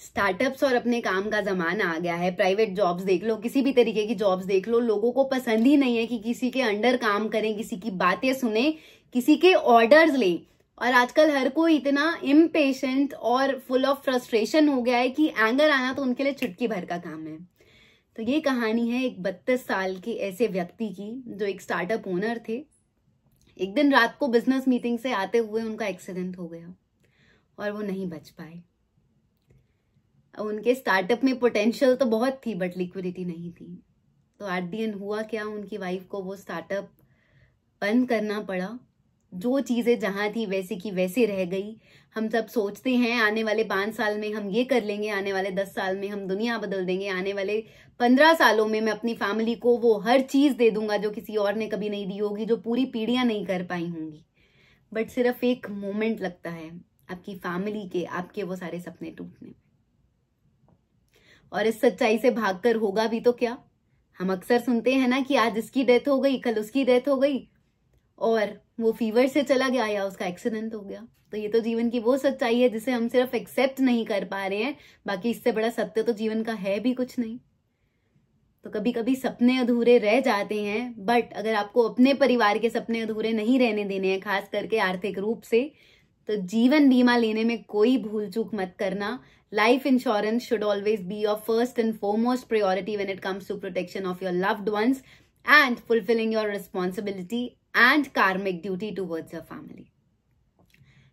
Startups और अपने काम का जमाना आ गया है। प्राइवेट जॉब्स देख लो, किसी भी तरीके की जॉब्स देख लो, लोगों को पसंद ही नहीं है कि किसी के अंडर काम करें, किसी की बातें सुने, किसी के ऑर्डर्स लें। और आजकल हर कोई इतना इम्पेशेंट और फुल ऑफ फ्रस्ट्रेशन हो गया है कि एंगर आना तो उनके लिए चुटकी भर का काम है। तो ये कहानी है एक 32 साल के ऐसे व्यक्ति की जो एक स्टार्टअप ओनर थे। एक दिन रात को बिजनेस मीटिंग से आते हुए उनका एक्सीडेंट हो गया और वो नहीं बच पाए। उनके स्टार्टअप में पोटेंशियल तो बहुत थी बट लिक्विडिटी नहीं थी। तो एट द एंड हुआ क्या, उनकी वाइफ को वो स्टार्टअप बंद करना पड़ा। जो चीजें जहां थी वैसी की वैसी रह गई। हम सब सोचते हैं आने वाले 5 साल में हम ये कर लेंगे, आने वाले 10 साल में हम दुनिया बदल देंगे, आने वाले 15 सालों में मैं अपनी फैमिली को वो हर चीज दे दूंगा जो किसी और ने कभी नहीं दी होगी, जो पूरी पीढ़ियां नहीं कर पाई होंगी। बट सिर्फ एक मोमेंट लगता है आपकी फैमिली के, आपके वो सारे सपने टूटने में। और इस सच्चाई से भागकर होगा भी तो क्या। हम अक्सर सुनते हैं ना कि आज इसकी डेथ हो गई, कल उसकी डेथ हो गई, और वो फीवर से चला गया या उसका एक्सीडेंट हो गया। तो ये तो जीवन की वो सच्चाई है जिसे हम सिर्फ एक्सेप्ट नहीं कर पा रहे हैं। बाकी इससे बड़ा सत्य तो जीवन का है भी कुछ नहीं। तो कभी कभी सपने अधूरे रह जाते हैं, बट अगर आपको अपने परिवार के सपने अधूरे नहीं रहने देने हैं, खास करके आर्थिक रूप से, तो जीवन बीमा लेने में कोई भूल चूक मत करना। Life insurance should always be your first and foremost priority when it comes to protection of your loved ones and fulfilling your responsibility and karmic duty towards your family.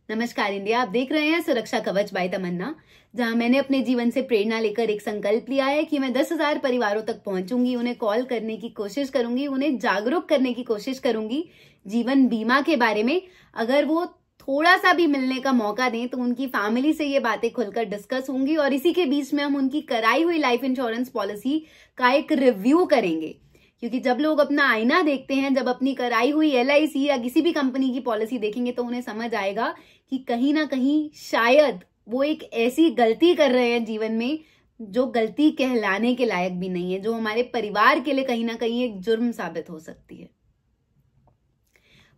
नमस्कार इंडिया, आप देख रहे हैं सुरक्षा कवच बाय तमन्ना, जहां मैंने अपने जीवन से प्रेरणा लेकर एक संकल्प लिया है कि मैं 10,000 परिवारों तक पहुंचूंगी, उन्हें कॉल करने की कोशिश करूंगी, उन्हें जागरूक करने की कोशिश करूंगी जीवन बीमा के बारे में। अगर वो थोड़ा सा भी मिलने का मौका दें तो उनकी फैमिली से ये बातें खुलकर डिस्कस होंगी और इसी के बीच में हम उनकी कराई हुई लाइफ इंश्योरेंस पॉलिसी का एक रिव्यू करेंगे। क्योंकि जब लोग अपना आईना देखते हैं, जब अपनी कराई हुई LIC या किसी भी कंपनी की पॉलिसी देखेंगे, तो उन्हें समझ आएगा कि कहीं ना कहीं शायद वो एक ऐसी गलती कर रहे हैं जीवन में जो गलती कहलाने के लायक भी नहीं है, जो हमारे परिवार के लिए कहीं ना कहीं एक जुर्म साबित हो सकती है।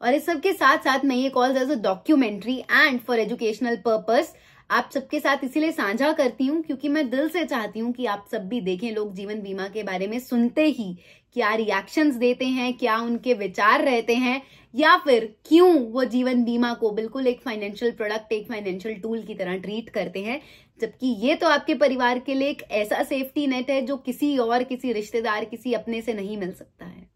और इस सब के साथ साथ मैं ये calls as a documentary and for educational purpose आप सबके साथ इसीलिए साझा करती हूँ क्योंकि मैं दिल से चाहती हूँ कि आप सब भी देखें। लोग जीवन बीमा के बारे में सुनते ही क्या रिएक्शंस देते हैं, क्या उनके विचार रहते हैं, या फिर क्यों वो जीवन बीमा को बिल्कुल एक फाइनेंशियल प्रोडक्ट, एक फाइनेंशियल टूल की तरह ट्रीट करते हैं, जबकि ये तो आपके परिवार के लिए एक ऐसा सेफ्टी नेट है जो किसी और, किसी रिश्तेदार, किसी अपने से नहीं मिल सकता है।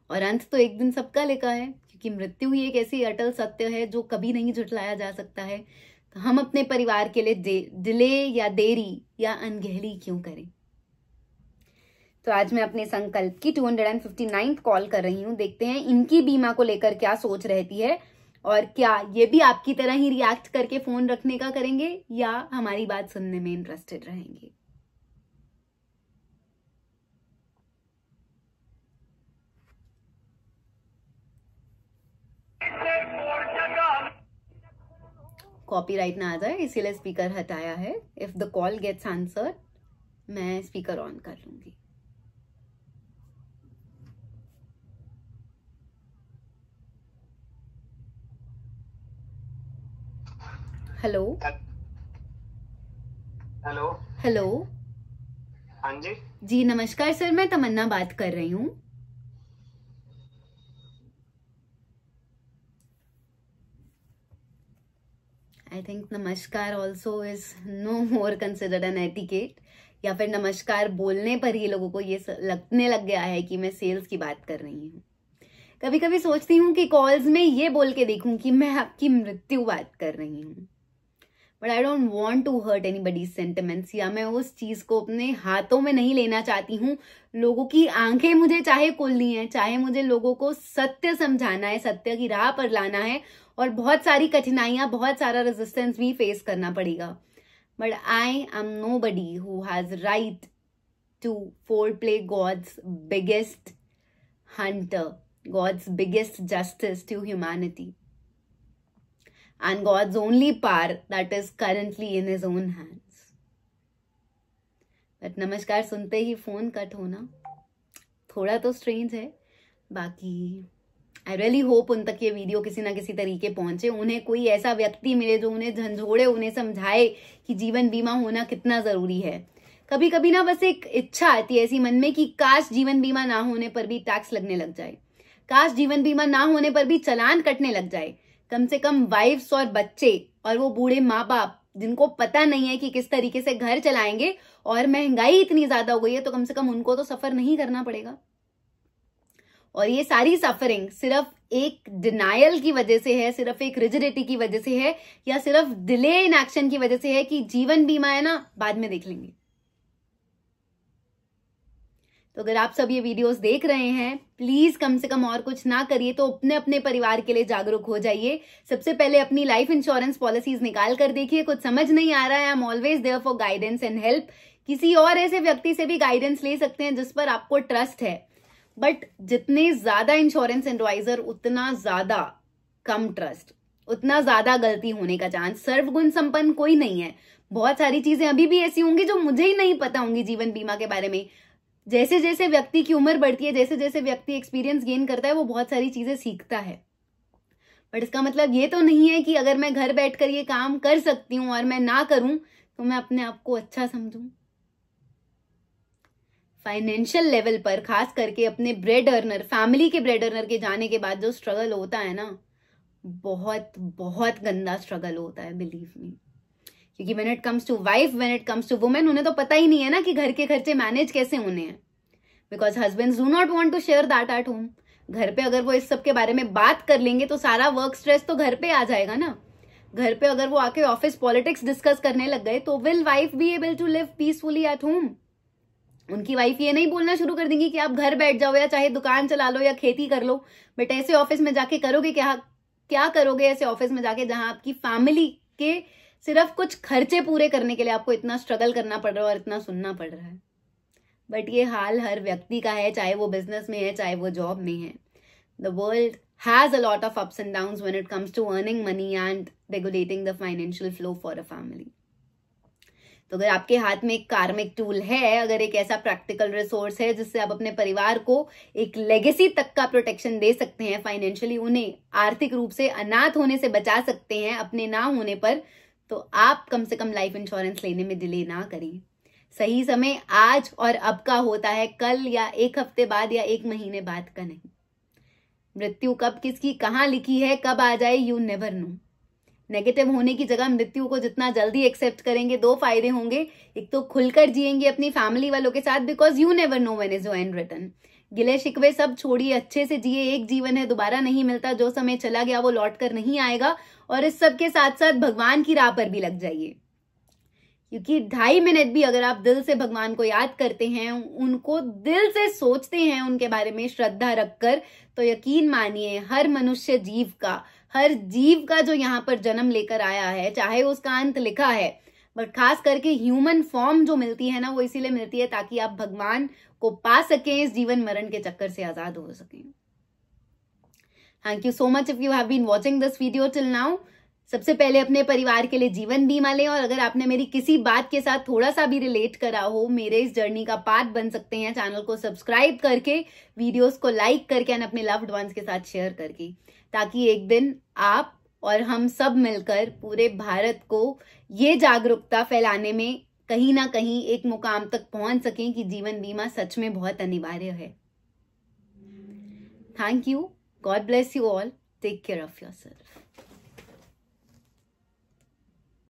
और अंत तो एक दिन सबका लिखा है, क्योंकि मृत्यु ही एक ऐसी अटल सत्य है जो कभी नहीं झुठलाया जा सकता है। तो हम अपने परिवार के लिए डिले या देरी या अनगहली क्यों करें। तो आज मैं अपने संकल्प की 259th कॉल कर रही हूँ। देखते हैं इनकी बीमा को लेकर क्या सोच रहती है और क्या ये भी आपकी तरह ही रिएक्ट करके फोन रखने का करेंगे या हमारी बात सुनने में इंटरेस्टेड रहेंगे। कॉपीराइट ना आ जाए इसीलिए स्पीकर हटाया है। If the call gets answer मैं स्पीकर ऑन कर लूंगी। Hello hello hello. हाँ जी जी नमस्कार सर, मैं तमन्ना बात कर रही हूँ। आई थिंक नमस्कार also is no more considered an etiquette, या फिर नमस्कार बोलने पर ही लोगों को ये लगने लग गया है कि मैं सेल्स की बात कर रही हूँ। कभी कभी सोचती हूँ कि कॉल्स में ये बोल के देखूं कि मैं आपकी मृत्यु बात कर रही हूँ, but I don't want to hurt anybody's sentiments, या मैं उस चीज को अपने हाथों में नहीं लेना चाहती हूँ। लोगों की आंखें मुझे चाहे खुलनी है, चाहे मुझे लोगों को सत्य समझाना है, सत्य की राह पर लाना है, और बहुत सारी कठिनाइयां, बहुत सारा रेजिस्टेंस भी फेस करना पड़ेगा, but I am nobody who has right to foreplay God's biggest hunter, God's biggest justice to humanity, and God's only power that is currently in his own hands. But नमस्कार सुनते ही phone cut होना थोड़ा तो strange है। बाकी I really hope उन तक ये वीडियो किसी ना किसी तरीके पहुंचे, उन्हें कोई ऐसा व्यक्ति मिले जो उन्हें झंझोड़े, उन्हें समझाए कि जीवन बीमा होना कितना जरूरी है। कभी कभी ना बस एक इच्छा आती है ऐसी मन में कि काश जीवन बीमा ना होने पर भी टैक्स लगने लग जाए, काश जीवन बीमा ना होने पर भी चालान कटने लग जाए। कम से कम वाइफ्स और बच्चे और वो बूढ़े माँ बाप जिनको पता नहीं है कि किस तरीके से घर चलाएंगे और महंगाई इतनी ज्यादा हो गई है, तो कम से कम उनको तो सफर नहीं करना पड़ेगा। और ये सारी सफरिंग सिर्फ एक डिनायल की वजह से है, सिर्फ एक रिजिडिटी की वजह से है, या सिर्फ डिले इन एक्शन की वजह से है कि जीवन बीमा है ना, बाद में देख लेंगे। तो अगर आप सब ये वीडियोस देख रहे हैं, प्लीज कम से कम और कुछ ना करिए तो अपने अपने परिवार के लिए जागरूक हो जाइए। सबसे पहले अपनी लाइफ इंश्योरेंस पॉलिसीज निकाल कर देखिए। कुछ समझ नहीं आ रहा है, I am always there for guidance and help. किसी और ऐसे व्यक्ति से भी गाइडेंस ले सकते हैं जिस पर आपको ट्रस्ट है, बट जितने ज्यादा इंश्योरेंस एडवाइजर उतना ज्यादा कम ट्रस्ट, उतना ज्यादा गलती होने का चांस। सर्वगुण संपन्न कोई नहीं है। बहुत सारी चीजें अभी भी ऐसी होंगी जो मुझे ही नहीं पता होंगी जीवन बीमा के बारे में। जैसे जैसे व्यक्ति की उम्र बढ़ती है, जैसे जैसे व्यक्ति एक्सपीरियंस गेन करता है, वो बहुत सारी चीजें सीखता है। बट इसका मतलब ये तो नहीं है कि अगर मैं घर बैठकर ये काम कर सकती हूं और मैं ना करूं तो मैं अपने आप को अच्छा समझूं। फाइनेंशियल लेवल पर खास करके अपने ब्रेड अर्नर, फैमिली के ब्रेड अर्नर के जाने के बाद जो स्ट्रगल होता है ना, बहुत बहुत गंदा स्ट्रगल होता है, बिलीव मी। क्योंकि when it comes to wife, when it comes to women, उन्हें तो पता ही नहीं है ना कि घर के खर्चे मैनेज कैसे होने हैं, because husbands do not want to share that at home. घर पे अगर वो इस सब के बारे में बात कर लेंगे तो सारा वर्क स्ट्रेस तो घर पे आ जाएगा ना। घर पे अगर वो आके ऑफिस पॉलिटिक्स डिस्कस करने लग गए तो will wife be able to live peacefully at home? उनकी वाइफ ये नहीं बोलना शुरू कर देंगी कि आप घर बैठ जाओ या चाहे दुकान चला लो या खेती कर लो, बट ऐसे ऑफिस में जाके करोगे क्या? क्या करोगे ऐसे ऑफिस में जाके जहां आपकी फैमिली के सिर्फ कुछ खर्चे पूरे करने के लिए आपको इतना स्ट्रगल करना पड़ रहा है और इतना सुनना पड़ रहा है। बट ये हाल हर व्यक्ति का है, चाहे वो बिजनेस में है, चाहे वो जॉब में है। The world has a lot of ups and downs when it comes to earning money and regulating the financial flow for a family. तो अगर आपके हाथ में एक कार्मिक टूल है, अगर एक ऐसा प्रैक्टिकल रिसोर्स है जिससे आप अपने परिवार को एक लेगेसी तक का प्रोटेक्शन दे सकते हैं, फाइनेंशियली उन्हें आर्थिक रूप से अनाथ होने से बचा सकते हैं अपने ना होने पर, तो आप कम से कम लाइफ इंश्योरेंस लेने में डिले ना करें। सही समय आज और अब का होता है, कल या एक हफ्ते बाद या एक महीने बाद का नहीं। मृत्यु कब किसकी कहाँ लिखी है, कब आ जाए, यू नेवर नो। नेगेटिव होने की जगह मृत्यु को जितना जल्दी एक्सेप्ट करेंगे, दो फायदे होंगे। एक तो खुलकर जिएंगे अपनी फैमिली वालों के साथ, because you never know when is your end written. गिले शिकवे सब छोड़िए, अच्छे से जिए। एक जीवन है, दोबारा नहीं मिलता। जो समय चला गया वो लौट कर नहीं आएगा। और इस सब के साथ साथ भगवान की राह पर भी लग जाइए, क्योंकि 2.5 मिनट भी अगर आप दिल से भगवान को याद करते हैं, उनको दिल से सोचते हैं, उनके बारे में श्रद्धा रखकर, तो यकीन मानिए हर मनुष्य जीव का, हर जीव का जो यहाँ पर जन्म लेकर आया है, चाहे उसका अंत लिखा है, बट खास करके ह्यूमन फॉर्म जो मिलती है ना, वो इसीलिए मिलती है ताकि आप भगवान को पा सकें, इस जीवन मरण के चक्कर से आजाद हो सकें। Thank you so much if you have been watching this video till now. सबसे पहले अपने परिवार के लिए जीवन बीमा लें, और अगर आपने मेरी किसी बात के साथ थोड़ा सा भी रिलेट करा हो, मेरे इस जर्नी का पार्ट बन सकते हैं चैनल को सब्सक्राइब करके, वीडियोस को लाइक करके और अपने लव्ड वंस के साथ शेयर करके, ताकि एक दिन आप और हम सब मिलकर पूरे भारत को ये जागरूकता फैलाने में कहीं ना कहीं एक मुकाम तक पहुंच सकें कि जीवन बीमा सच में बहुत अनिवार्य है। Thank you, God bless you all, take care of yourself.